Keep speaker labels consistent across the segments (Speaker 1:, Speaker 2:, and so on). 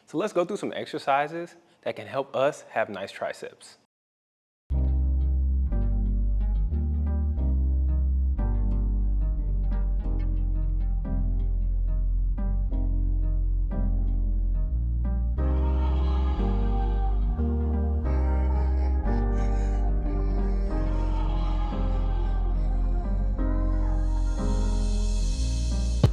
Speaker 1: So let's go through some exercises that can help us have nice triceps.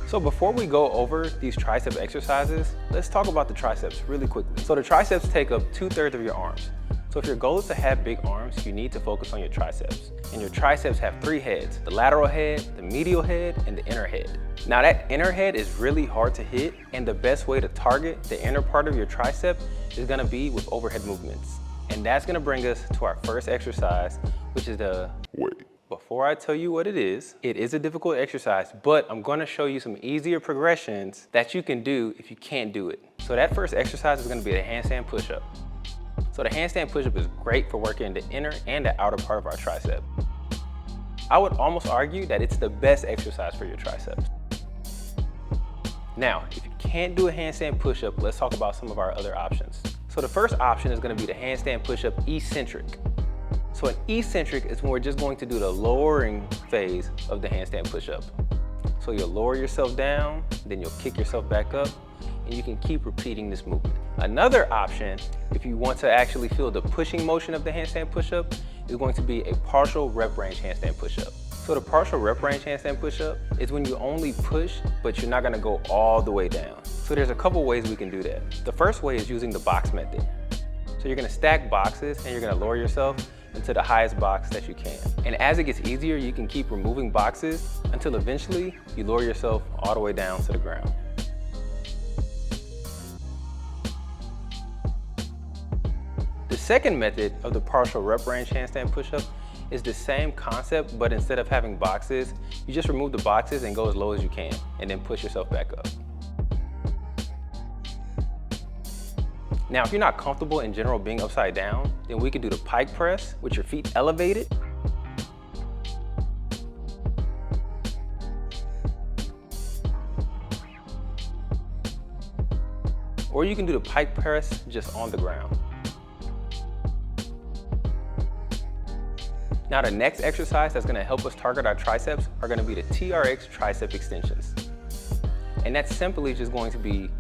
Speaker 1: So before we go over these tricep exercises, let's talk about the triceps really quickly. So the triceps take up 2/3 of your arms. So if your goal is to have big arms, you need to focus on your triceps. And your triceps have 3 heads: the lateral head, the medial head, and the inner head. Now that inner head is really hard to hit, and the best way to target the inner part of your tricep is gonna be with overhead movements. And that's gonna bring us to our first exercise, which is the weight. Before I tell you what it is a difficult exercise, but I'm gonna show you some easier progressions that you can do if you can't do it. So that first exercise is gonna be the handstand push-up. So the handstand push-up is great for working the inner and the outer part of our tricep. I would almost argue that it's the best exercise for your triceps. Now, if you can't do a handstand push-up, let's talk about some of our other options. So the first option is gonna be the handstand push-up eccentric. So an eccentric is when we're just going to do the lowering phase of the handstand push-up. So you'll lower yourself down, then you'll kick yourself back up, and you can keep repeating this movement. Another option, if you want to actually feel the pushing motion of the handstand push-up, is going to be a partial rep range handstand push-up. So the partial rep range handstand push-up is when you only push, but you're not gonna go all the way down. So there's a couple ways we can do that. The first way is using the box method. So you're gonna stack boxes and you're gonna lower yourself into the highest box that you can. And as it gets easier, you can keep removing boxes until eventually you lower yourself all the way down to the ground. The second method of the partial rep range handstand push-up is the same concept, but instead of having boxes, you just remove the boxes and go as low as you can, and then push yourself back up. Now, if you're not comfortable in general being upside down, then we can do the pike press with your feet elevated. Or you can do the pike press just on the ground. Now the next exercise that's gonna help us target our triceps are gonna be the TRX tricep extensions. And that's simply just going to be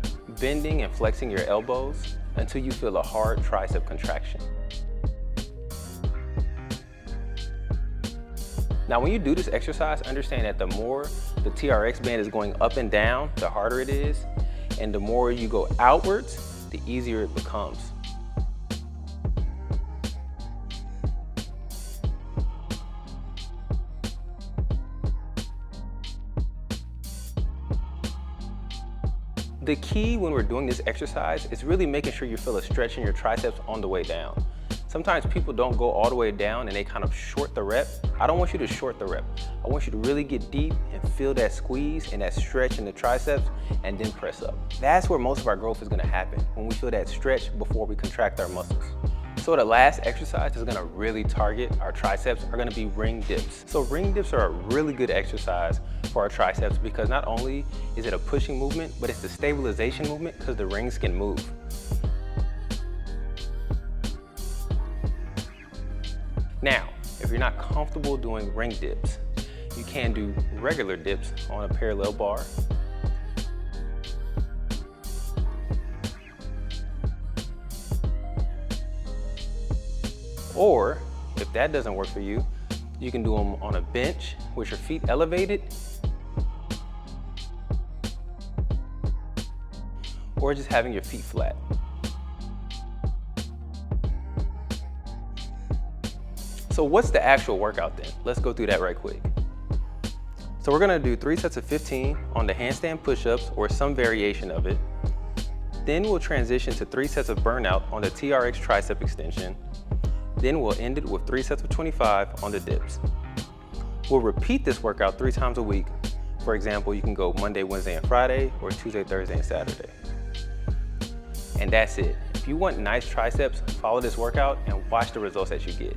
Speaker 1: bending and flexing your elbows until you feel a hard tricep contraction. Now when you do this exercise, understand that the more the TRX band is going up and down, the harder it is. And the more you go outwards, the easier it becomes. The key when we're doing this exercise is really making sure you feel a stretch in your triceps on the way down. Sometimes people don't go all the way down and they kind of short the rep. I don't want you to short the rep. I want you to really get deep and feel that squeeze and that stretch in the triceps and then press up. That's where most of our growth is gonna happen, when we feel that stretch before we contract our muscles. So the last exercise that's gonna really target our triceps are gonna be ring dips. So ring dips are a really good exercise for our triceps because not only is it a pushing movement, but it's the stabilization movement because the rings can move. Now, if you're not comfortable doing ring dips, you can do regular dips on a parallel bar. Or, if that doesn't work for you, you can do them on a bench with your feet elevated, or just having your feet flat. So what's the actual workout then? Let's go through that right quick. So we're gonna do 3 sets of 15 on the handstand push-ups or some variation of it. Then we'll transition to 3 sets of burnout on the TRX tricep extension. Then we'll end it with 3 sets of 25 on the dips. We'll repeat this workout 3 times a week. For example, you can go Monday, Wednesday, and Friday, or Tuesday, Thursday, and Saturday. And that's it. If you want nice triceps, follow this workout and watch the results that you get.